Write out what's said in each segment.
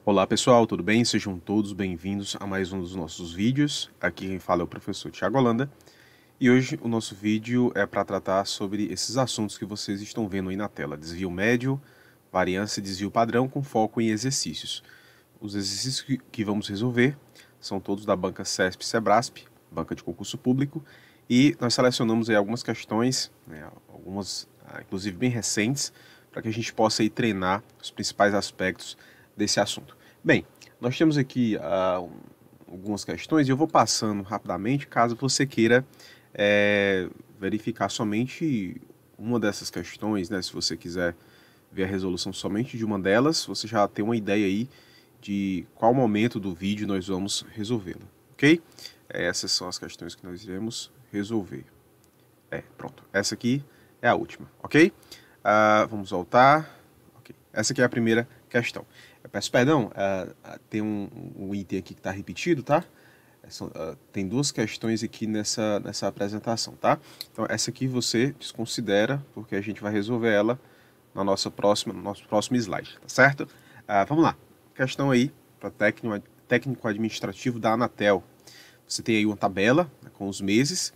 Olá pessoal, tudo bem? Sejam todos bem-vindos a mais um dos nossos vídeos. Aqui quem fala é o professor Thiago Holanda. E hoje o nosso vídeo é para tratar sobre esses assuntos que vocês estão vendo aí na tela. Desvio médio, variância e desvio padrão com foco em exercícios. Os exercícios que vamos resolver são todos da banca CESP-Sebrasp, banca de concurso público. E nós selecionamos aí algumas questões, algumas inclusive bem recentes, para que a gente possa aí treinar os principais aspectos desse assunto. Bem, nós temos aqui algumas questões e eu vou passando rapidamente, caso você queira verificar somente uma dessas questões, né? Se você quiser ver a resolução somente de uma delas, você já tem uma ideia aí de qual momento do vídeo nós vamos resolvê-la, ok? Essas são as questões que nós iremos resolver. Pronto, essa aqui é a última, ok? Vamos voltar. Okay. Essa aqui é a primeira questão. Eu peço perdão, tem um item aqui que está repetido, tá? Tem duas questões aqui nessa apresentação, tá? Então essa aqui você desconsidera, porque a gente vai resolver ela no nosso próximo slide, tá certo? Vamos lá. Questão aí para técnico administrativo da Anatel. Você tem aí uma tabela, né, com os meses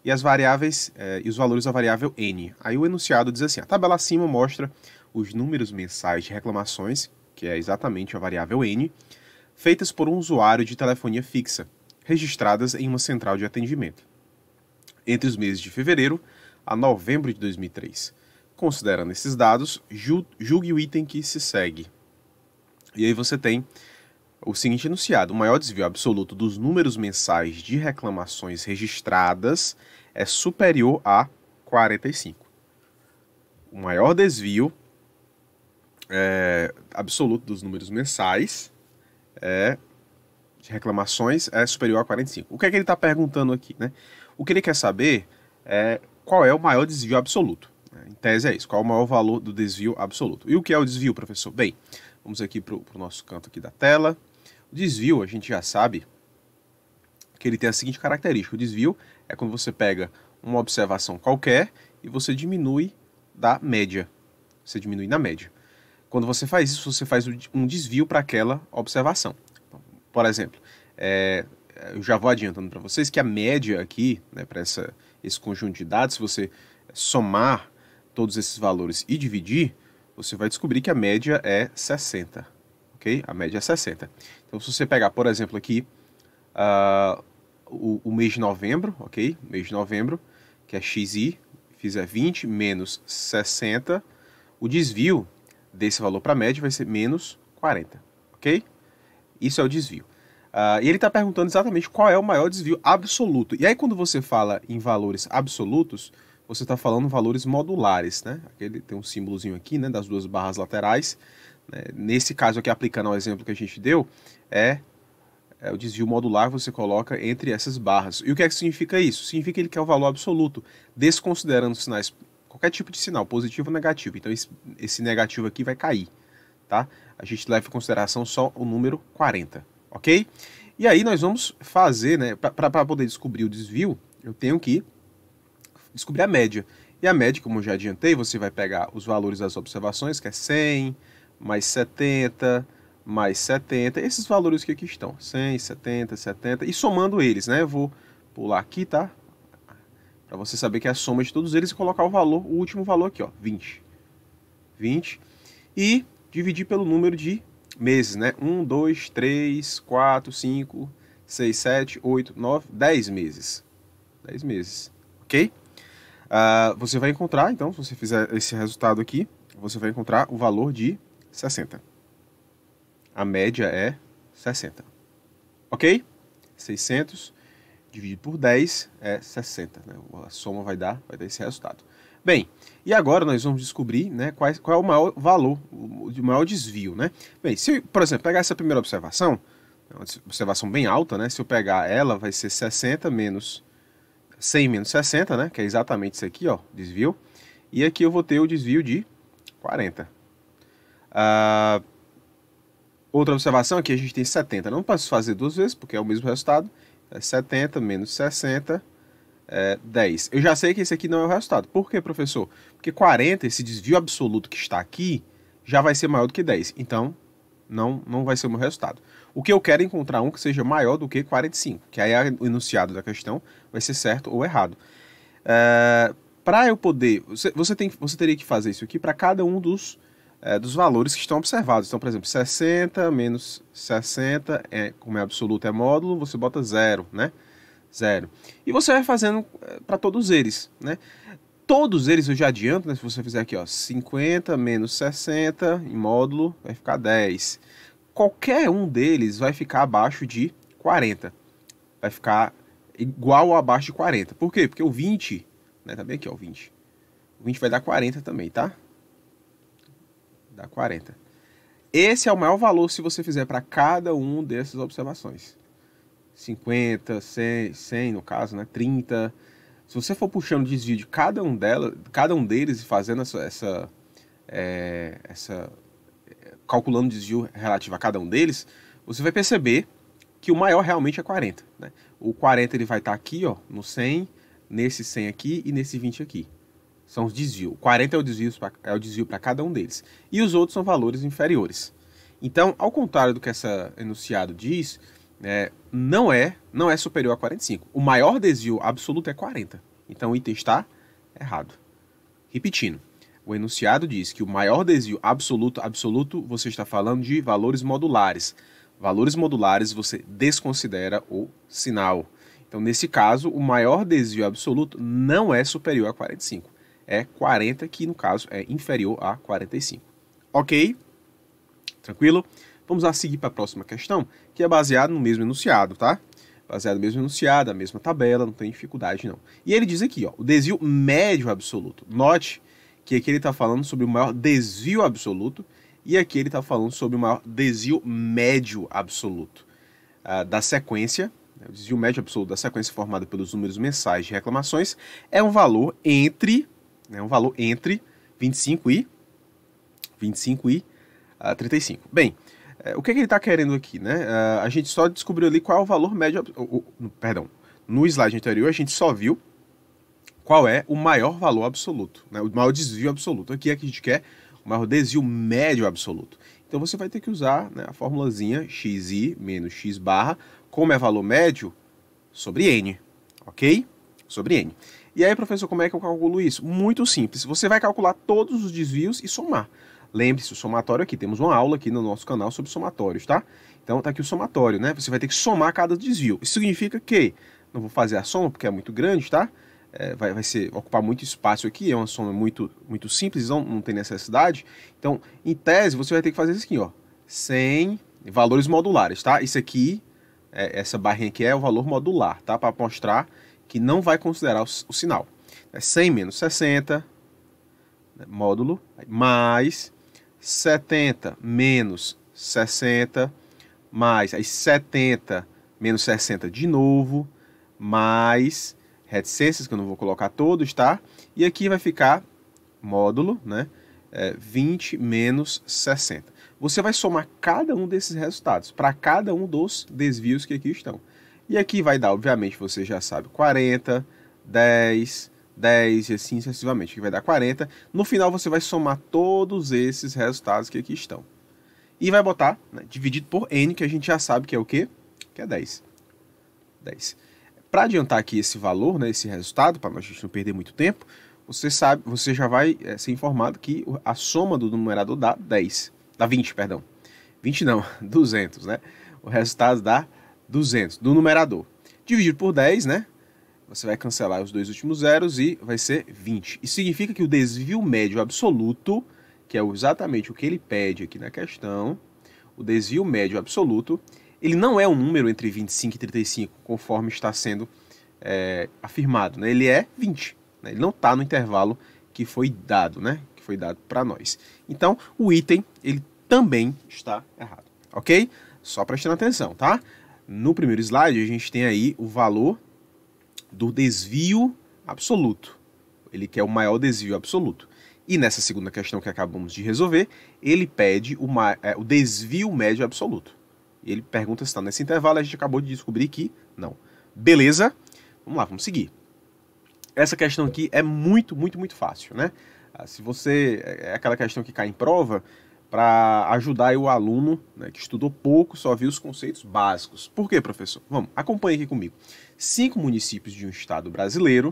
e as variáveis e os valores da variável N. Aí o enunciado diz assim: a tabela acima mostra os números mensais de reclamações, que é exatamente a variável N, feitas por um usuário de telefonia fixa, registradas em uma central de atendimento, entre os meses de fevereiro a novembro de 2003. Considerando esses dados, julgue o item que se segue. E aí você tem o seguinte enunciado: o maior desvio absoluto dos números mensais de reclamações registradas é superior a 45. O maior desvio absoluto dos números mensais de reclamações é superior a 45. O que é que ele está perguntando aqui, né? O que ele quer saber é qual é o maior desvio absoluto. Em tese é isso, qual é o maior valor do desvio absoluto. E o que é o desvio, professor? Bem, vamos aqui para o nosso canto aqui da tela. O desvio, a gente já sabe que ele tem a seguinte característica: o desvio é quando você pega uma observação qualquer e você diminui da média. Você diminui na média. Quando você faz isso, você faz um desvio para aquela observação. Então, por exemplo, eu já vou adiantando para vocês que a média aqui, né, para esse conjunto de dados, se você somar todos esses valores e dividir, você vai descobrir que a média é 60. Ok? A média é 60. Então, se você pegar, por exemplo, aqui o mês de novembro, ok? Mês de novembro, que é XI, fizer 20 menos 60, o desvio desse valor para a média vai ser menos 40, ok? Isso é o desvio. E ele está perguntando exatamente qual é o maior desvio absoluto. E aí, quando você fala em valores absolutos, você está falando valores modulares, né? Aquele tem um símbolozinho aqui, né, das duas barras laterais. Né? Nesse caso aqui, aplicando ao exemplo que a gente deu, o desvio modular você coloca entre essas barras. E o que é que significa isso? Significa que ele quer o valor absoluto, desconsiderando sinais, qualquer tipo de sinal, positivo ou negativo. Então esse negativo aqui vai cair, tá? A gente leva em consideração só o número 40, ok? E aí nós vamos fazer, né, para poder descobrir o desvio, eu tenho que descobrir a média. E a média, como eu já adiantei, você vai pegar os valores das observações, que é 100, mais 70, mais 70, esses valores que aqui estão, 100, 70, 70, e somando eles, né, eu vou pular aqui, tá? Para você saber que é a soma de todos eles e colocar o valor, o último valor aqui, ó, 20. 20, e dividir pelo número de meses, né? 1, 2, 3, 4, 5, 6, 7, 8, 9, 10 meses. 10 meses, ok? Você vai encontrar, então, se você fizer esse resultado aqui, você vai encontrar o valor de 60. A média é 60, ok? 600 dividido por 10 é 60, né? A soma vai dar esse resultado. Bem, e agora nós vamos descobrir, né, qual é o maior valor, o maior desvio, né? Bem, se, por exemplo, pegar essa primeira observação, uma observação bem alta, né? Se eu pegar ela, vai ser 60 menos 100 menos 60, né? Que é exatamente isso aqui, ó, desvio. E aqui eu vou ter o desvio de 40. Outra observação aqui, a gente tem 70. Não posso fazer duas vezes, porque é o mesmo resultado. 70 menos 60 é 10. Eu já sei que esse aqui não é o resultado. Por quê, professor? Porque 40, esse desvio absoluto que está aqui, já vai ser maior do que 10. Então, não vai ser o meu resultado. O que eu quero é encontrar um que seja maior do que 45, que aí o enunciado da questão vai ser certo ou errado. Para eu poder... Você teria que fazer isso aqui para cada um dos valores que estão observados. Então, por exemplo, 60 menos 60, como é absoluto, é módulo, você bota 0, né? 0. E você vai fazendo para todos eles, né? Todos eles eu já adianto, né? Se você fizer aqui, ó, 50 menos 60 em módulo, vai ficar 10. Qualquer um deles vai ficar abaixo de 40. Vai ficar igual ou abaixo de 40. Por quê? Porque o 20, né? Tá bem aqui, ó, o 20. O 20 vai dar 40 também, tá? Dá 40. Esse é o maior valor se você fizer para cada um dessas observações. 50, 100 no caso, né? 30. Se você for puxando o desvio de cada um deles e fazendo calculando o desvio relativo a cada um deles, você vai perceber que o maior realmente é 40. Né? O 40 ele vai estar aqui, ó, no 100, nesse 100 aqui e nesse 20 aqui. São os desvios. O 40 é o desvio para cada um deles. E os outros são valores inferiores. Então, ao contrário do que essa enunciado diz, não é superior a 45. O maior desvio absoluto é 40. Então o item está errado. Repetindo, o enunciado diz que o maior desvio absoluto, você está falando de valores modulares. Valores modulares você desconsidera o sinal. Então, nesse caso, o maior desvio absoluto não é superior a 45. É 40, que no caso é inferior a 45. Ok? Tranquilo? Vamos a seguir para a próxima questão, que é baseado no mesmo enunciado, tá? Baseado no mesmo enunciado, a mesma tabela, não tem dificuldade não. E ele diz aqui, ó, o desvio médio absoluto. Note que aqui ele está falando sobre o maior desvio absoluto e aqui ele está falando sobre o maior desvio médio absoluto da sequência. O desvio médio absoluto da sequência formada pelos números mensais de reclamações é um valor entre 25 e 35. Bem, o que ele está querendo aqui, né? A gente só descobriu ali qual é o valor médio... Perdão, no slide anterior a gente só viu qual é o maior valor absoluto, né? O maior desvio absoluto. Aqui a gente quer o maior desvio médio absoluto. Então você vai ter que usar, né, a formulazinha xi menos x barra, como é valor médio, sobre n, ok? Sobre n. E aí, professor, como é que eu calculo isso? Muito simples. Você vai calcular todos os desvios e somar. Lembre-se, o somatório aqui, temos uma aula aqui no nosso canal sobre somatórios, tá? Então tá aqui o somatório, né? Você vai ter que somar cada desvio. Isso significa que, não vou fazer a soma porque é muito grande, tá? Vai ocupar muito espaço aqui, é uma soma muito simples, não tem necessidade. Então, em tese, você vai ter que fazer isso aqui, ó. 100 valores modulares, tá? Isso aqui, essa barrinha aqui é o valor modular, tá? Para mostrar que não vai considerar o sinal. 100 menos 60, né, módulo, mais 70 menos 60, mais aí 70 menos 60 de novo, mais reticências, que eu não vou colocar todos, tá? E aqui vai ficar módulo, né? 20 menos 60. Você vai somar cada um desses resultados para cada um dos desvios que aqui estão. E aqui vai dar, obviamente, você já sabe, 40, 10 e assim sucessivamente, que vai dar 40. No final você vai somar todos esses resultados que aqui estão. E vai botar, né, dividido por n, que a gente já sabe que é o quê? Que é 10. Para adiantar aqui esse valor, né, esse resultado, para a gente não perder muito tempo, você já vai ser informado que a soma do numerador dá 10. Dá 20, perdão. 20 não, 200, né? O resultado dá 200 do numerador. Dividido por 10, né? Você vai cancelar os dois últimos zeros e vai ser 20. Isso significa que o desvio médio absoluto, que é exatamente o que ele pede aqui na questão, o desvio médio absoluto, ele não é um número entre 25 e 35, conforme está sendo afirmado, né? Ele é 20. Né? Ele não está no intervalo que foi dado, né? Que foi dado para nós. Então, o item, ele também está errado, ok? Só prestando atenção, tá? No primeiro slide, a gente tem aí o valor do desvio absoluto. Ele quer o maior desvio absoluto. E nessa segunda questão que acabamos de resolver, ele pede o desvio médio absoluto. E ele pergunta se está nesse intervalo, a gente acabou de descobrir que não. Beleza? Vamos lá, vamos seguir. Essa questão aqui é muito fácil, né? Se você... É aquela questão que cai em prova, para ajudar aí o aluno, né, que estudou pouco, só viu os conceitos básicos. Por quê, professor? Vamos, acompanhe aqui comigo. 5 municípios de um estado brasileiro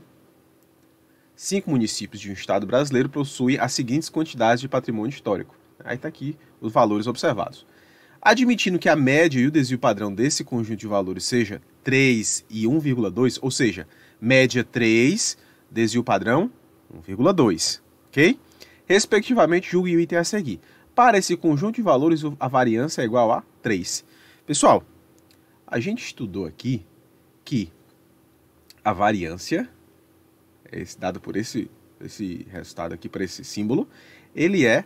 possuem as seguintes quantidades de patrimônio histórico. Aí está aqui os valores observados. Admitindo que a média e o desvio padrão desse conjunto de valores seja 3 e 1,2, ou seja, média 3, desvio padrão 1,2, ok? Respectivamente, julgue o item a seguir. Para esse conjunto de valores, a variância é igual a 3. Pessoal, a gente estudou aqui que a variância, dado por esse resultado aqui, por esse símbolo, ele é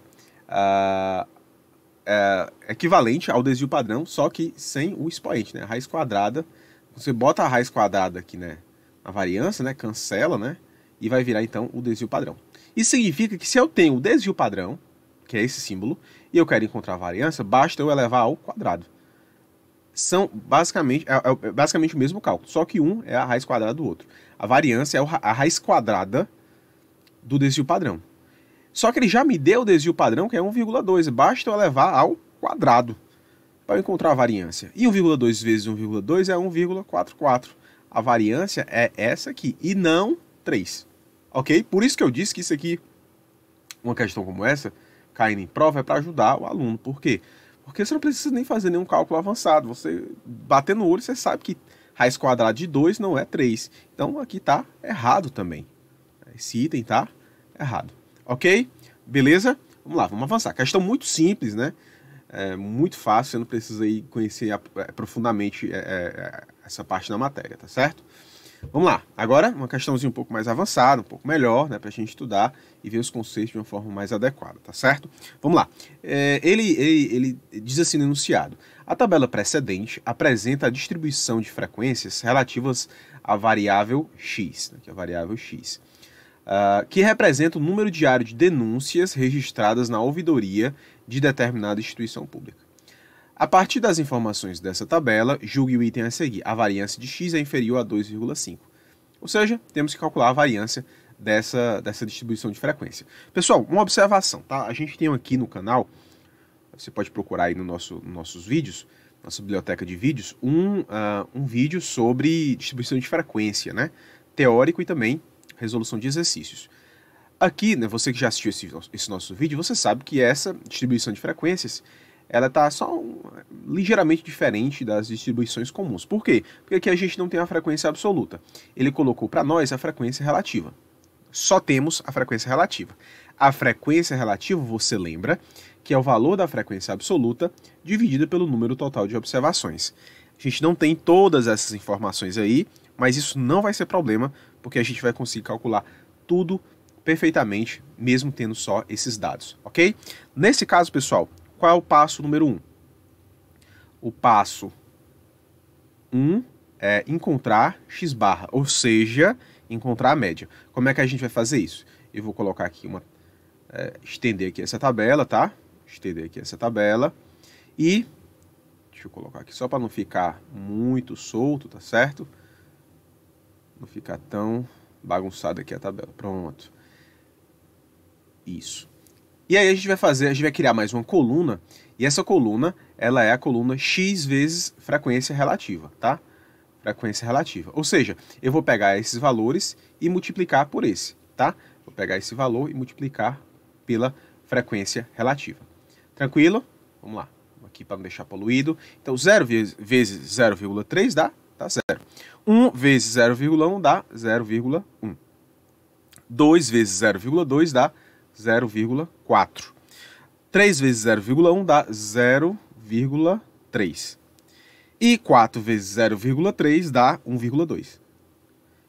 equivalente ao desvio padrão, só que sem o expoente, né? A raiz quadrada, você bota a raiz quadrada aqui, né, na variância, né, cancela, né, e vai virar então o desvio padrão. Isso significa que se eu tenho o desvio padrão, que é esse símbolo, e eu quero encontrar a variância, basta eu elevar ao quadrado. São basicamente o mesmo cálculo, só que um é a raiz quadrada do outro. A variância é a raiz quadrada do desvio padrão. Só que ele já me deu o desvio padrão, que é 1,2. Basta eu elevar ao quadrado para eu encontrar a variância. E 1,2 vezes 1,2 é 1,44. A variância é essa aqui, e não 3. Ok? Por isso que eu disse que isso aqui, uma questão como essa, caindo em prova, é para ajudar o aluno. Por quê? Porque você não precisa nem fazer nenhum cálculo avançado. Você, bater no olho, você sabe que raiz quadrada de 2 não é 3. Então, aqui está errado também. Esse item está errado. Ok? Beleza? Vamos lá, vamos avançar. Questão muito simples, né? Muito fácil, você não precisa aí conhecer profundamente essa parte da matéria, tá certo? Vamos lá. Agora, uma questãozinha um pouco mais avançada, um pouco melhor, né, para a gente estudar e ver os conceitos de uma forma mais adequada, tá certo? Vamos lá. Ele diz assim no enunciado: a tabela precedente apresenta a distribuição de frequências relativas à variável x, né, que é a variável x, que representa o número diário de denúncias registradas na ouvidoria de determinada instituição pública. A partir das informações dessa tabela, julgue o item a seguir. A variância de x é inferior a 2,5. Ou seja, temos que calcular a variância dessa distribuição de frequência. Pessoal, uma observação, tá? A gente tem aqui no canal, você pode procurar aí nossos vídeos, nossa biblioteca de vídeos, um vídeo sobre distribuição de frequência, né? Teórico e também resolução de exercícios. Aqui, né, você que já assistiu esse nosso vídeo, você sabe que essa distribuição de frequências ela está só ligeiramente diferente das distribuições comuns. Por quê? Porque aqui a gente não tem a frequência absoluta. Ele colocou para nós a frequência relativa. Só temos a frequência relativa. A frequência relativa, você lembra, que é o valor da frequência absoluta dividida pelo número total de observações. A gente não tem todas essas informações aí, mas isso não vai ser problema, porque a gente vai conseguir calcular tudo perfeitamente, mesmo tendo só esses dados, ok? Nesse caso, pessoal, qual é o passo número 1? O passo 1 é encontrar x barra, ou seja, encontrar a média. Como é que a gente vai fazer isso? Eu vou colocar aqui estender aqui essa tabela, tá? Estender aqui essa tabela e deixa eu colocar aqui só para não ficar muito solto, tá certo? Não ficar tão bagunçada aqui a tabela. Pronto. Isso. E aí a gente vai criar mais uma coluna, e essa coluna, ela é a coluna x vezes frequência relativa, tá? Frequência relativa. Ou seja, eu vou pegar esses valores e multiplicar por esse, tá? Vou pegar esse valor e multiplicar pela frequência relativa. Tranquilo? Vamos lá. Aqui para não deixar poluído. Então, 0 vezes 0,3 dá 0. 1 vezes 0,1 dá 0,1. 2 vezes 0,2 dá 0,4. 3 vezes 0,1 dá 0,3. E 4 vezes 0,3 dá 1,2.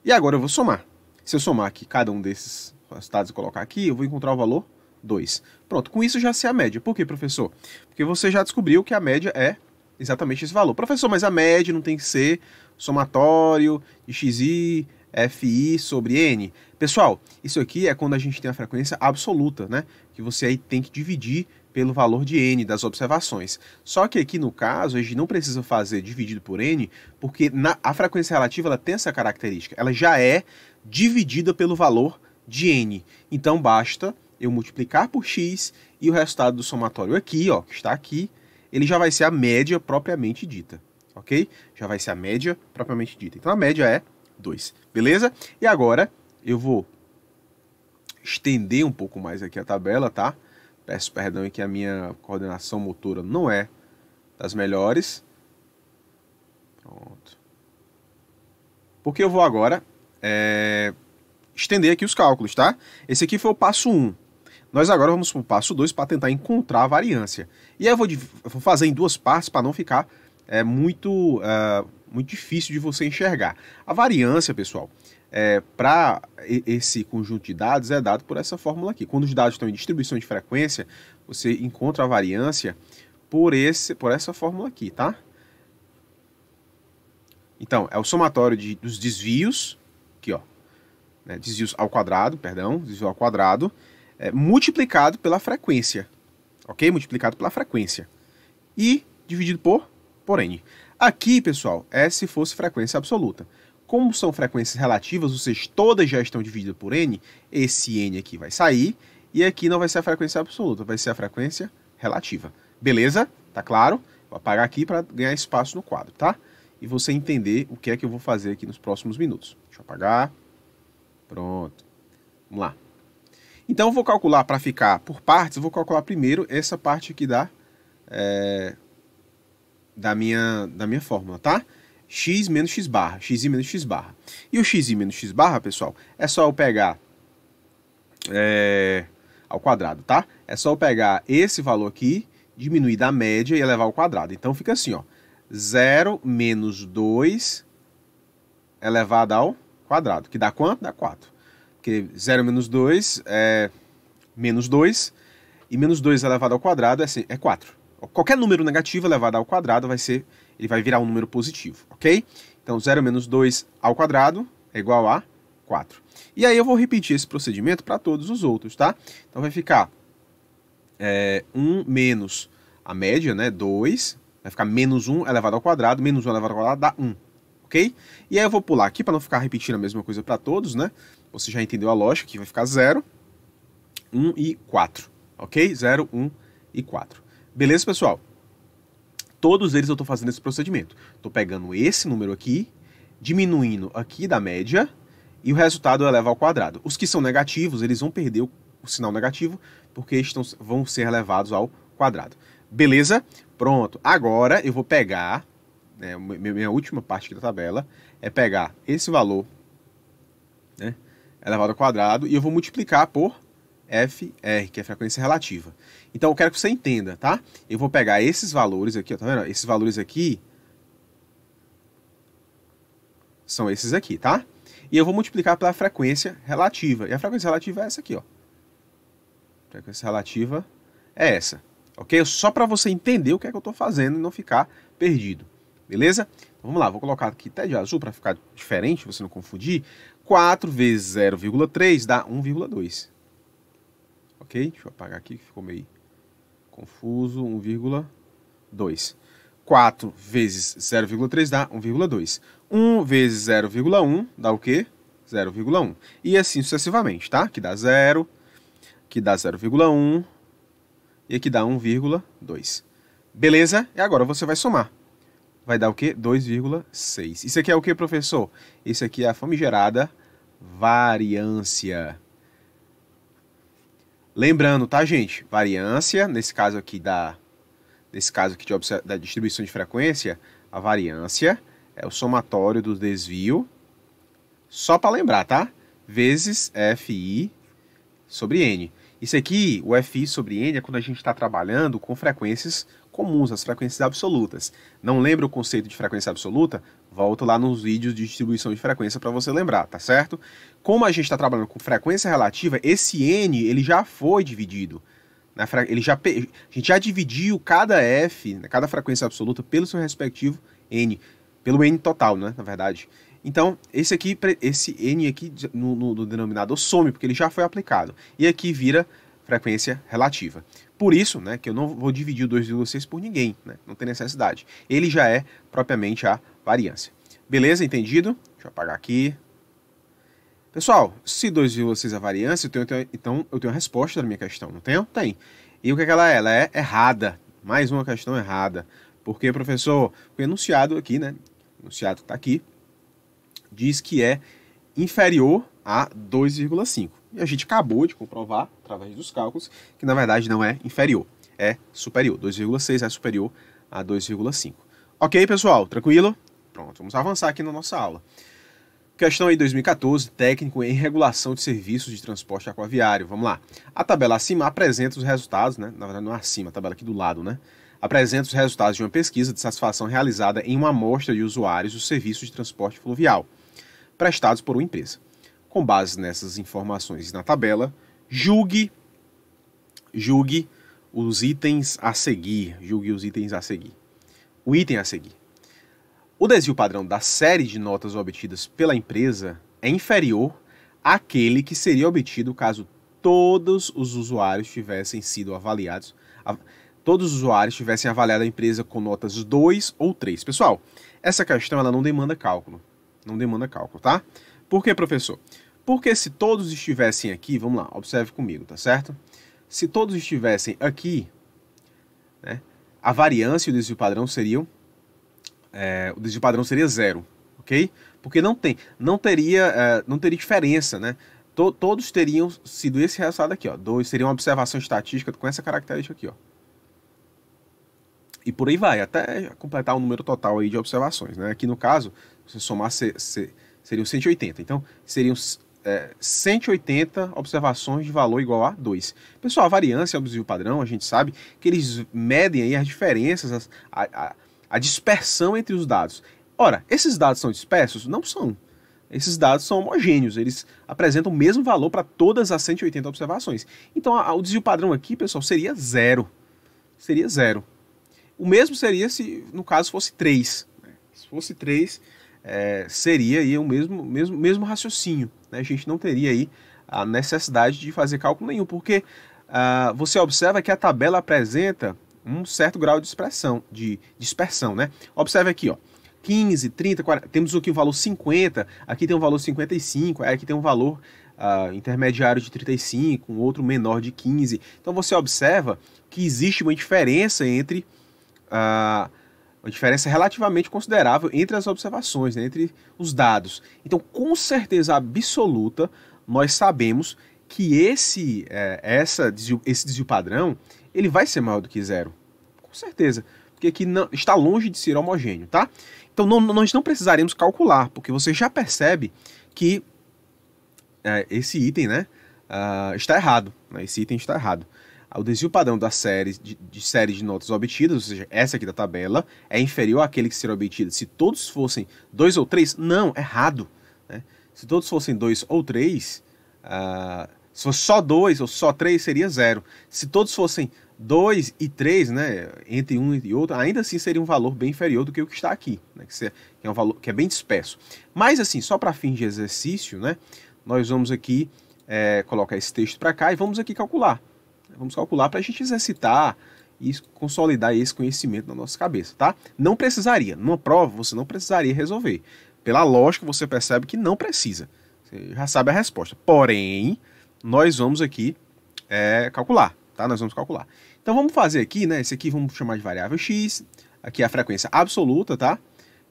E agora eu vou somar. Se eu somar aqui cada um desses resultados e colocar aqui, eu vou encontrar o valor 2. Pronto, com isso eu já sei a média. Por quê, professor? Porque você já descobriu que a média é exatamente esse valor. Professor, mas a média não tem que ser somatório de xi, fi sobre n? Pessoal, isso aqui é quando a gente tem a frequência absoluta, né? Que você aí tem que dividir pelo valor de n das observações. Só que aqui no caso, a gente não precisa fazer dividido por n, porque a frequência relativa ela tem essa característica. Ela já é dividida pelo valor de n. Então basta eu multiplicar por x e o resultado do somatório aqui, ó, que está aqui, ele já vai ser a média propriamente dita, ok? Já vai ser a média propriamente dita. Então a média é 2, beleza? E agora eu vou estender um pouco mais aqui a tabela, tá? Peço perdão que a minha coordenação motora não é das melhores. Pronto. Porque eu vou agora estender aqui os cálculos, tá? Esse aqui foi o passo 1. Nós agora vamos para o passo 2 para tentar encontrar a variância. E aí eu vou fazer em duas partes para não ficar muito difícil de você enxergar. A variância, pessoal, para esse conjunto de dados é dado por essa fórmula aqui. Quando os dados estão em distribuição de frequência, você encontra a variância por essa fórmula aqui, tá? Então, é o somatório dos desvios, aqui ó, né, desvios ao quadrado, multiplicado pela frequência, ok? Multiplicado pela frequência e dividido por n. Aqui, pessoal, é se fosse frequência absoluta. Como são frequências relativas, ou seja, todas já estão divididas por n, esse n aqui vai sair e aqui não vai ser a frequência absoluta, vai ser a frequência relativa. Beleza? Tá claro? Vou apagar aqui para ganhar espaço no quadro, tá? E você entender o que é que eu vou fazer aqui nos próximos minutos. Deixa eu apagar. Pronto. Vamos lá. Então eu vou calcular para ficar por partes, eu vou calcular primeiro essa parte aqui da minha fórmula, tá? X menos x barra, xi menos x barra. E o xi menos x barra, pessoal, é só eu pegar ao quadrado, tá? É só eu pegar esse valor aqui, diminuir da média e elevar ao quadrado. Então fica assim, ó. 0 menos 2 elevado ao quadrado, que dá quanto? Dá 4. Porque 0 menos 2 é menos 2, e menos 2 elevado ao quadrado é 4. Qualquer número negativo elevado ao quadrado ele vai virar um número positivo, ok? Então 0 menos 2 ao quadrado é igual a 4. E aí eu vou repetir esse procedimento para todos os outros, tá? Então vai ficar 1 menos a média, né, 2, vai ficar menos 1 elevado ao quadrado, menos 1 elevado ao quadrado dá 1, ok? E aí eu vou pular aqui para não ficar repetindo a mesma coisa para todos, né? Você já entendeu a lógica, aqui vai ficar 0, 1 e 4, ok? 0, 1 e 4. Beleza, pessoal? Todos eles eu estou fazendo esse procedimento. Estou pegando esse número aqui, diminuindo aqui da média, e o resultado eu elevo ao quadrado. Os que são negativos, eles vão perder o sinal negativo, porque eles vão ser elevados ao quadrado. Beleza? Pronto. Agora eu vou pegar, né, minha última parte aqui da tabela, é pegar esse valor, né, elevado ao quadrado, e eu vou multiplicar por FR, que é a frequência relativa. Então eu quero que você entenda, tá? Eu vou pegar esses valores aqui, ó, tá vendo? Esses valores aqui são esses aqui, tá? E eu vou multiplicar pela frequência relativa. E a frequência relativa é essa aqui, ó. A frequência relativa é essa, ok? Só para você entender o que é que eu estou fazendo e não ficar perdido, beleza? Então, vamos lá, vou colocar aqui até de azul para ficar diferente, você não confundir. 4 vezes 0,3 dá 1,2. Ok? Deixa eu apagar aqui que ficou meio confuso. 1,2. 4 vezes 0,3 dá 1,2. 1 vezes 0,1 dá o quê? 0,1. E assim sucessivamente, tá? Aqui dá 0, aqui dá 0,1 e aqui dá 1,2. Beleza? E agora você vai somar. Vai dar o quê? 2,6. Isso aqui é o quê, professor? Isso aqui é a famigerada variância. Lembrando, tá, gente? Variância, nesse caso aqui da distribuição de frequência, a variância é o somatório do desvio, só para lembrar, tá? Vezes FI sobre N. Isso aqui, o FI sobre N, é quando a gente está trabalhando com frequências comuns, as frequências absolutas. Não lembra o conceito de frequência absoluta? Volto lá nos vídeos de distribuição de frequência para você lembrar, tá certo? Como a gente está trabalhando com frequência relativa, esse N ele já foi dividido. A gente já dividiu cada F, cada frequência absoluta, pelo seu respectivo N, pelo N total, né, na verdade. Então, esse N aqui no denominador some, porque ele já foi aplicado. E aqui vira frequência relativa. Por isso, né, que eu não vou dividir o 2,6 por ninguém, né, não tem necessidade. Ele já é propriamente a variância. Beleza? Entendido? Deixa eu apagar aqui. Pessoal, se 2,6 é a variância, então eu tenho a resposta da minha questão, não tenho? Tem. E o que é que ela é? Ela é errada. Mais uma questão errada. Por quê, professor? O enunciado aqui, né? O enunciado que está aqui, diz que é inferior a 2,5. E a gente acabou de comprovar, através dos cálculos, que na verdade não é inferior, é superior. 2,6 é superior a 2,5. Ok, pessoal? Tranquilo? Pronto, vamos avançar aqui na nossa aula. Questão aí 2014, técnico em regulação de serviços de transporte aquaviário. Vamos lá. A tabela acima apresenta os resultados, né? Na verdade não é acima, a tabela aqui do lado, né? Apresenta os resultados de uma pesquisa de satisfação realizada em uma amostra de usuários do serviço de transporte fluvial, prestados por uma empresa. Com base nessas informações na tabela, julgue os itens a seguir. Julgue os itens a seguir. O item a seguir. O desvio padrão da série de notas obtidas pela empresa é inferior àquele que seria obtido caso todos os usuários tivessem sido avaliados. Todos os usuários tivessem avaliado a empresa com notas 2 ou 3. Pessoal, essa questão ela não demanda cálculo. Não demanda cálculo, tá? Por quê, professor? Porque se todos estivessem aqui, vamos lá, observe comigo, tá certo? Se todos estivessem aqui, né, a variância e o desvio padrão seriam... o desvio padrão seria 0, ok? Porque não teria diferença, né? Todos teriam sido esse resultado aqui, ó. 2 seria uma observação estatística com essa característica aqui, ó. E por aí vai, até completar o número total aí de observações, né? Aqui no caso, se somar, seriam 180. Então, seriam 180 observações de valor igual a 2. Pessoal, a variância e o desvio padrão, a gente sabe que eles medem aí as diferenças, a dispersão entre os dados. Ora, esses dados são dispersos? Não são. Esses dados são homogêneos, eles apresentam o mesmo valor para todas as 180 observações. Então, o desvio padrão aqui, pessoal, seria 0. Seria 0. O mesmo seria se, no caso, fosse 3. Se fosse 3, seria aí o mesmo raciocínio, né? A gente não teria aí a necessidade de fazer cálculo nenhum, porque você observa que a tabela apresenta um certo grau de dispersão, né? Observe aqui, ó, 15, 30, 40, temos aqui o valor 50, aqui tem um valor 55, aqui tem um valor intermediário de 35, um outro menor de 15. Então você observa que existe uma diferença entre uma diferença relativamente considerável entre as observações, né, entre os dados. Então, com certeza absoluta, nós sabemos que esse desvio padrão ele vai ser maior do que 0. Com certeza. Porque aqui está longe de ser homogêneo, tá? Então, nós não precisaremos calcular, porque você já percebe que esse item, né, está errado. Né, esse item está errado. O desvio padrão da série de notas obtidas, ou seja, essa aqui da tabela, é inferior àquele que será obtido se todos fossem 2 ou 3? Não, errado. Né? Se todos fossem 2 ou 3, se fosse só 2 ou só 3, seria 0. Se todos fossem 2 e 3, né, entre um e outro, ainda assim seria um valor bem inferior do que o que está aqui, né, que é um valor que é bem disperso. Mas assim, só para fins de exercício, né, nós vamos aqui colocar esse texto para cá e vamos aqui calcular. Vamos calcular para a gente exercitar e consolidar esse conhecimento na nossa cabeça, tá? Não precisaria, numa prova você não precisaria resolver. Pela lógica você percebe que não precisa, você já sabe a resposta. Porém, nós vamos aqui calcular, tá? Nós vamos calcular. Então vamos fazer aqui, né? Esse aqui vamos chamar de variável x, aqui é a frequência absoluta, tá?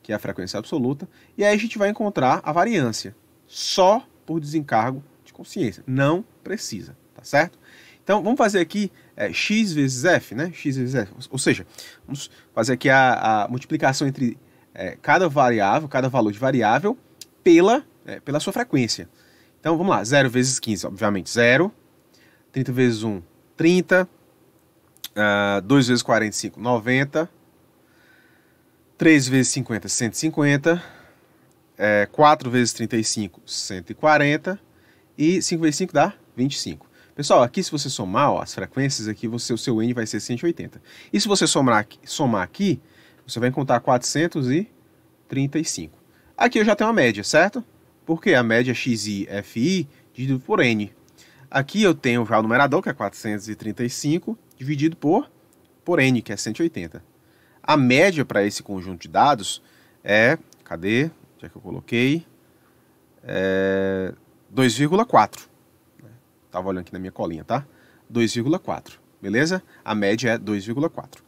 Aqui é a frequência absoluta. E aí a gente vai encontrar a variância, só por desencargo de consciência. Não precisa, tá certo? Então, vamos fazer aqui x vezes f, né? X vezes f. Ou seja, vamos fazer aqui a multiplicação entre cada valor de variável pela sua frequência. Então, vamos lá. 0 vezes 15, obviamente, 0. 30 vezes 1, 30. 2 vezes 45, 90. 3 vezes 50, 150. 4 vezes 35, 140. E 5 vezes 5 dá 25. Pessoal, aqui se você somar as frequências, aqui o seu N vai ser 180. E se você somar aqui, você vai encontrar 435. Aqui eu já tenho uma média, certo? Porque a média xi, fi, dividido por N. Aqui eu tenho já o numerador, que é 435, dividido por N, que é 180. A média para esse conjunto de dados cadê? Onde é que eu coloquei? 2,4. Tava olhando aqui na minha colinha, tá? 2,4, beleza? A média é 2,4.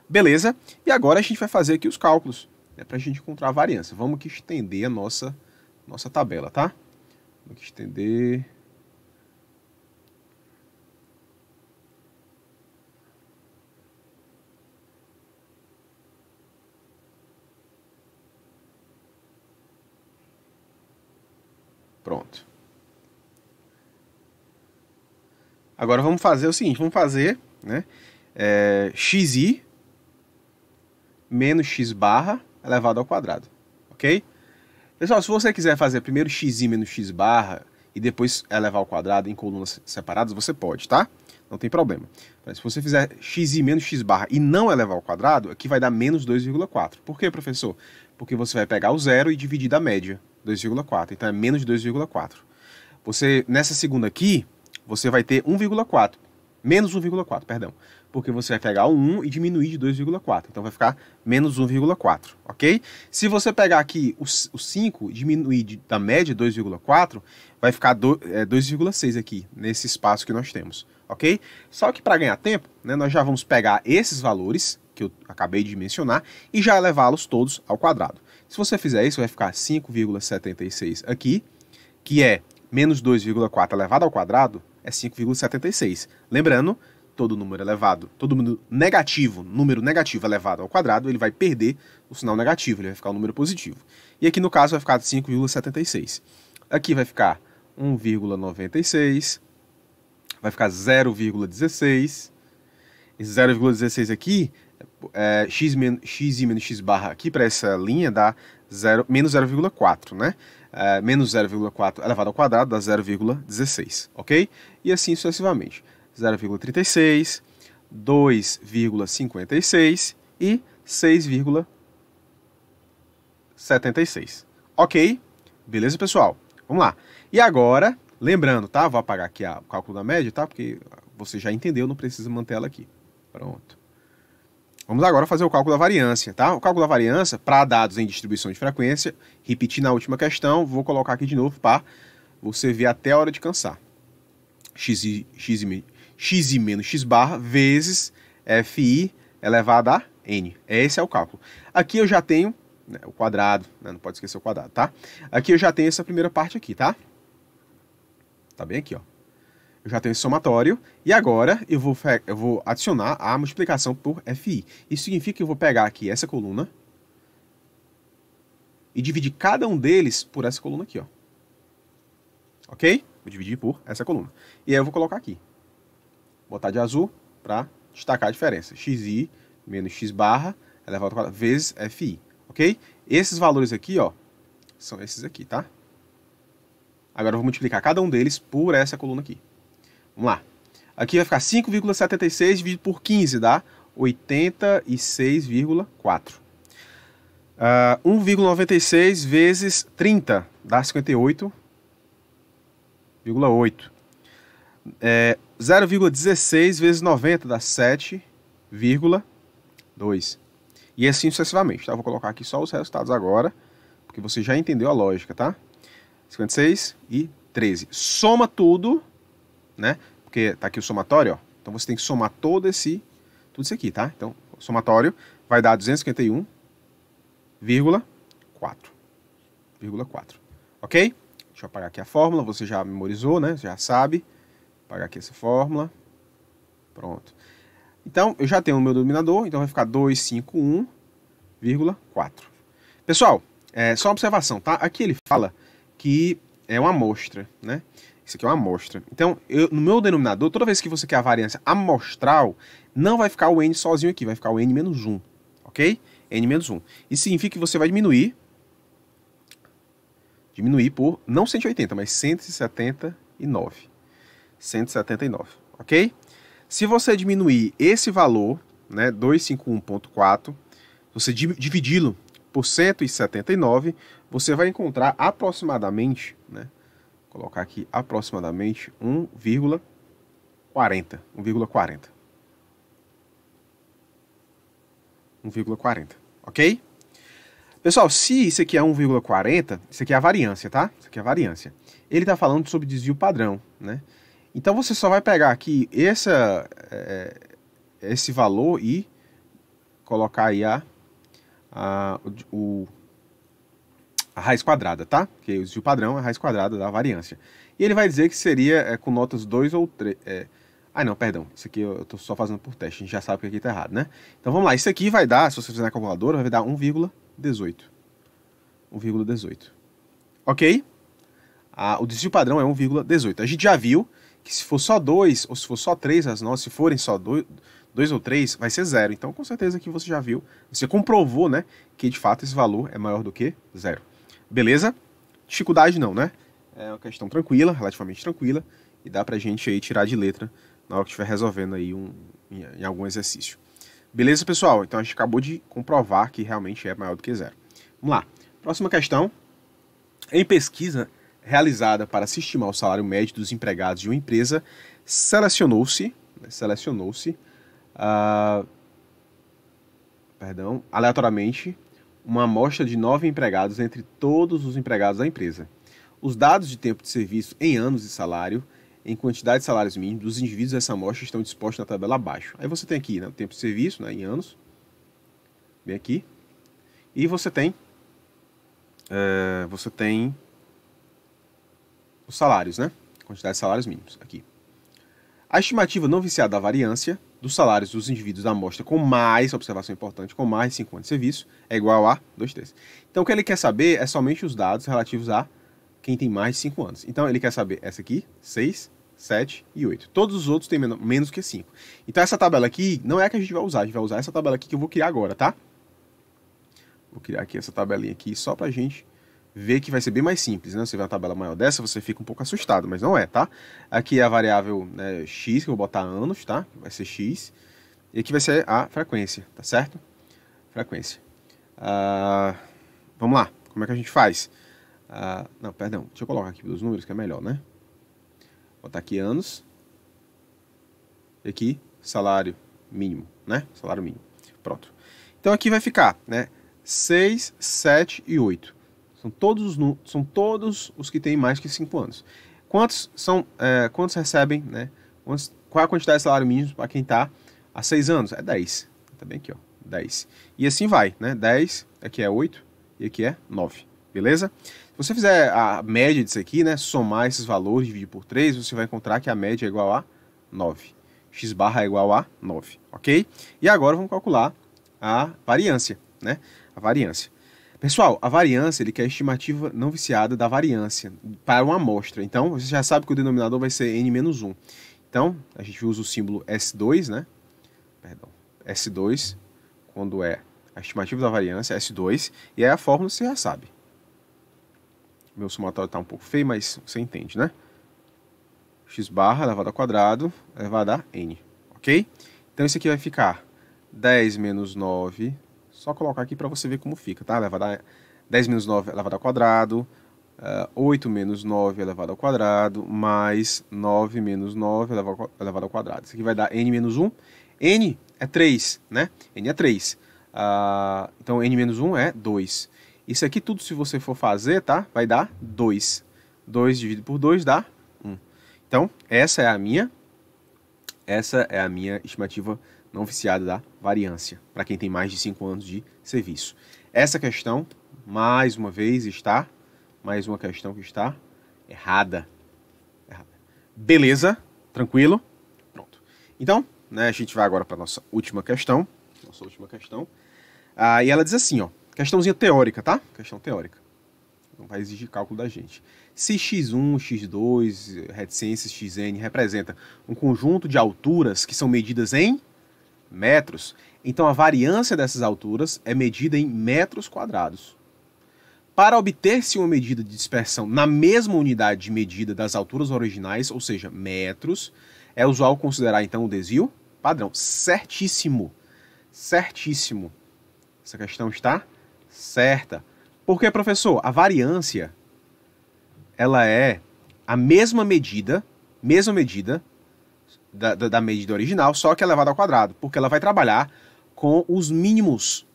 Beleza? E agora a gente vai fazer aqui os cálculos, né, para a gente encontrar a variância. Vamos aqui estender a nossa tabela, tá? Vamos aqui estender... Pronto. Agora vamos fazer o seguinte, vamos fazer, né, xi menos x barra elevado ao quadrado, ok? Pessoal, se você quiser fazer primeiro xi menos x barra e depois elevar ao quadrado em colunas separadas, você pode, tá? Não tem problema. Mas se você fizer xi menos x barra e não elevar ao quadrado, aqui vai dar menos 2,4. Por quê, professor? Porque você vai pegar o zero e dividir da média, 2,4. Então é menos 2,4. Você, nessa segunda aqui, você vai ter 1,4. Menos 1,4, perdão. Porque você vai pegar o 1 e diminuir de 2,4. Então vai ficar menos 1,4, ok? Se você pegar aqui o 5 e diminuir da média 2,4, vai ficar 2,6 aqui, nesse espaço que nós temos, ok? Só que para ganhar tempo, né, nós já vamos pegar esses valores que eu acabei de mencionar e já elevá-los todos ao quadrado. Se você fizer isso, vai ficar 5,76 aqui, que é menos 2,4 elevado ao quadrado, é 5,76. Lembrando, todo número elevado, todo número negativo elevado ao quadrado, ele vai perder o sinal negativo, ele vai ficar um número positivo. E aqui no caso vai ficar 5,76. Aqui vai ficar 1,96, vai ficar 0,16. Esse 0,16 aqui, x menos x barra aqui para essa linha dá menos 0,4, né? Menos 0,4 elevado ao quadrado dá 0,16, ok? E assim sucessivamente. 0,36, 2,56 e 6,76. Ok? Beleza, pessoal? Vamos lá. E agora, lembrando, tá? Vou apagar aqui o cálculo da média, tá? Porque você já entendeu, não precisa manter ela aqui. Pronto. Vamos agora fazer o cálculo da variância, tá? O cálculo da variância para dados em distribuição de frequência, repetir na última questão, vou colocar aqui de novo para você ver até a hora de cansar. Xi menos x barra vezes fi elevado a n. Esse é o cálculo. Aqui eu já tenho, né, o quadrado, né, não pode esquecer o quadrado, tá? Aqui eu já tenho essa primeira parte aqui, tá? Tá bem aqui, ó. Eu já tenho esse somatório e agora eu vou adicionar a multiplicação por fi. Isso significa que eu vou pegar aqui essa coluna e dividir cada um deles por essa coluna aqui, ó. Ok? Vou dividir por essa coluna. E aí eu vou colocar aqui. Botar de azul para destacar a diferença. Xi menos x barra elevado ao quadrado vezes fi. Ok? Esses valores aqui, ó, são esses aqui, tá? Agora eu vou multiplicar cada um deles por essa coluna aqui. Vamos lá. Aqui vai ficar 5,76 dividido por 15, dá 86,4. 1,96 vezes 30, dá 58,8. 0,16 vezes 90 dá 7,2. E assim sucessivamente, tá? Eu vou colocar aqui só os resultados agora, porque você já entendeu a lógica, tá? 56 e 13. Soma tudo, né? Porque tá aqui o somatório, ó. Então você tem que somar tudo isso aqui, tá? Então, o somatório vai dar 251,4. Ok? Deixa eu apagar aqui a fórmula, você já memorizou, né? Já sabe. Apagar aqui essa fórmula. Pronto. Então, eu já tenho o meu denominador, então vai ficar 251,4. Pessoal, só uma observação, tá? Aqui ele fala que é uma amostra, né? Isso aqui é uma amostra. Então, no meu denominador, toda vez que você quer a variância amostral, não vai ficar o n sozinho aqui, vai ficar o n menos 1, ok? N menos 1. Isso significa que você vai diminuir por, não 180, mas 179. 179, ok? Se você diminuir esse valor, né, 251,4, você dividi-lo por 179, você vai encontrar aproximadamente, né, vou colocar aqui aproximadamente 1,40. 1,40, ok? Pessoal, se isso aqui é 1,40, isso aqui é a variância, tá? Isso aqui é a variância. Ele está falando sobre desvio padrão, né? Então você só vai pegar aqui esse valor e colocar aí a raiz quadrada, tá? Porque o desvio padrão é a raiz quadrada da variância. E ele vai dizer que seria com notas 2 ou 3... não, perdão. Isso aqui eu estou só fazendo por teste. A gente já sabe que aqui está errado, né? Então vamos lá. Isso aqui vai dar, se você fizer na calculadora, vai dar 1,18. 1,18. Ok? O desvio padrão é 1,18. A gente já viu que se for só 2 ou se for só 3 as notas, se forem só 2 ou 3, vai ser 0. Então, com certeza aqui você já viu, você comprovou, né, que de fato esse valor é maior do que 0. Beleza? Dificuldade não, né? É uma questão tranquila, relativamente tranquila, e dá pra gente aí tirar de letra na hora que estiver resolvendo aí em algum exercício. Beleza, pessoal? Então a gente acabou de comprovar que realmente é maior do que 0. Vamos lá. Próxima questão. Em pesquisa realizada para se estimar o salário médio dos empregados de uma empresa, selecionou-se aleatoriamente uma amostra de 9 empregados entre todos os empregados da empresa. Os dados de tempo de serviço em anos de salário, em quantidade de salários mínimos dos indivíduos dessa amostra estão dispostos na tabela abaixo. Aí você tem aqui, né, o tempo de serviço, né, em anos, bem aqui, e você tem os salários, né? Quantidade de salários mínimos, aqui. A estimativa não viciada da variância dos salários dos indivíduos da amostra com mais, observação importante, com mais de 5 anos de serviço, é igual a 2 terços. Então o que ele quer saber é somente os dados relativos a quem tem mais de 5 anos. Então ele quer saber essa aqui, 6, 7 e 8. Todos os outros têm menos que 5. Então essa tabela aqui não é a que a gente vai usar essa tabela aqui que eu vou criar agora, tá? Vou criar aqui essa tabelinha aqui só pra gente ver que vai ser bem mais simples, né? Você vê uma tabela maior dessa, você fica um pouco assustado, mas não é, tá? Aqui é a variável, né, x, que eu vou botar anos, tá? Vai ser x. E aqui vai ser a frequência, tá certo? Frequência. Vamos lá, como é que a gente faz? Não, perdão, deixa eu colocar aqui os números que é melhor, né? Vou botar aqui anos. E aqui, salário mínimo, né? Salário mínimo. Pronto. Então aqui vai ficar, né? 6, 7 e 8. São todos os que têm mais que 5 anos. Quantos recebem, né? Qual é a quantidade de salário mínimo para quem está há 6 anos? É 10. Tá bem aqui, ó. 10. E assim vai, né? 10, aqui é 8 e aqui é 9. Beleza? Se você fizer a média disso aqui, né? Somar esses valores, dividir por 3, você vai encontrar que a média é igual a 9. X barra é igual a 9, ok? E agora vamos calcular a variância, né? A variância. Pessoal, a variância, ele quer a estimativa não viciada da variância para uma amostra. Então, você já sabe que o denominador vai ser n-1. Então, a gente usa o símbolo S2, né? Perdão, S2, quando é a estimativa da variância, S2, e aí a fórmula você já sabe. Meu somatório está um pouco feio, mas você entende, né? X barra elevado ao quadrado elevado a n, ok? Então, isso aqui vai ficar 10 menos 9... Só colocar aqui para você ver como fica, tá? 10 menos 9 elevado ao quadrado, 8 menos 9 elevado ao quadrado, mais 9 menos 9 elevado ao quadrado. Isso aqui vai dar n menos 1. N é 3, né? N é 3. Então, n menos 1 é 2. Isso aqui tudo, se você for fazer, tá? Vai dar 2. 2 dividido por 2 dá 1. Então, essa é a minha estimativa não viciada da variância, para quem tem mais de 5 anos de serviço. Essa questão, mais uma questão que está errada. Beleza? Tranquilo? Pronto. Então, né, a gente vai agora para a nossa última questão. E ela diz assim, ó, questãozinha teórica, tá? Questão teórica. Não vai exigir cálculo da gente. Se x1, x2, reticências, xn representa um conjunto de alturas que são medidas em metros, então a variância dessas alturas é medida em metros quadrados. Para obter-se uma medida de dispersão na mesma unidade de medida das alturas originais, ou seja, metros, é usual considerar então o desvio padrão. Certíssimo. Certíssimo. Essa questão está certa. Por que, professor? A variância, ela é a mesma medida da medida original, só que elevada ao quadrado, porque ela vai trabalhar com os mínimos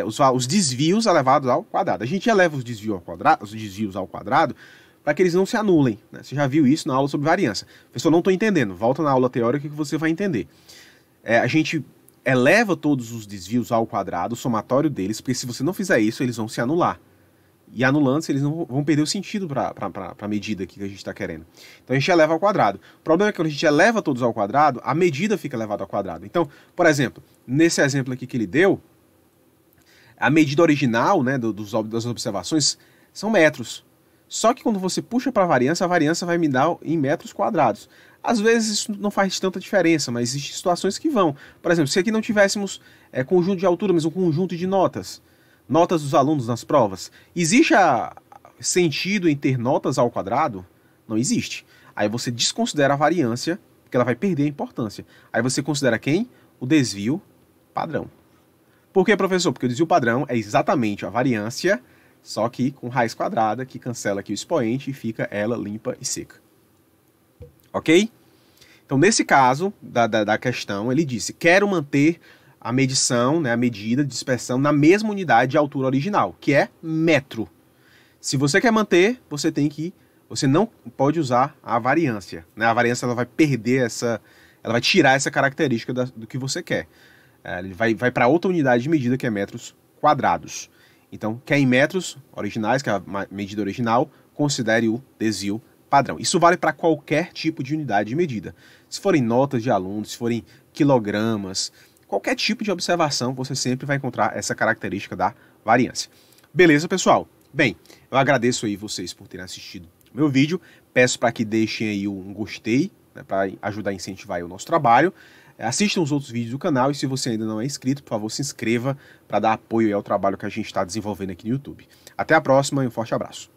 os desvios elevados ao quadrado. A gente eleva os desvios ao quadrado para que eles não se anulem. Né? Você já viu isso na aula sobre variância. Professor, não estou entendendo. Volta na aula teórica que você vai entender. A gente eleva todos os desvios ao quadrado, o somatório deles, porque se você não fizer isso, eles vão se anular. E anulando-se, eles não vão perder o sentido para a medida que a gente está querendo. Então a gente eleva ao quadrado. O problema é que quando a gente eleva todos ao quadrado, a medida fica elevada ao quadrado. Então, por exemplo, nesse exemplo aqui que ele deu, a medida original, né, das observações são metros. Só que quando você puxa para a variância vai me dar em metros quadrados. Às vezes isso não faz tanta diferença, mas existem situações que vão. Por exemplo, se aqui não tivéssemos conjunto de altura, mas um conjunto de notas dos alunos nas provas, existe sentido em ter notas ao quadrado? Não existe. Aí você desconsidera a variância, porque ela vai perder a importância. Aí você considera quem? O desvio padrão. Por que, professor? Porque o desvio padrão é exatamente a variância, só que com raiz quadrada, que cancela aqui o expoente e fica ela limpa e seca. Ok? Então, nesse caso da questão, ele disse, quero manter a medição, né, a medida de dispersão na mesma unidade de altura original, que é metro. Se você quer manter, você não pode usar a variância. Né? A variância ela vai perder ela vai tirar essa característica do que você quer. Ele vai para outra unidade de medida, que é metros quadrados. Então, quer em metros originais, que é a medida original, considere o desvio padrão. Isso vale para qualquer tipo de unidade de medida. Se forem notas de alunos, se forem quilogramas, qualquer tipo de observação, você sempre vai encontrar essa característica da variância. Beleza, pessoal? Bem, eu agradeço aí vocês por terem assistido o meu vídeo. Peço para que deixem aí um gostei, né, para ajudar a incentivar aí o nosso trabalho. Assistam os outros vídeos do canal e se você ainda não é inscrito, por favor, se inscreva para dar apoio ao trabalho que a gente está desenvolvendo aqui no YouTube. Até a próxima e um forte abraço.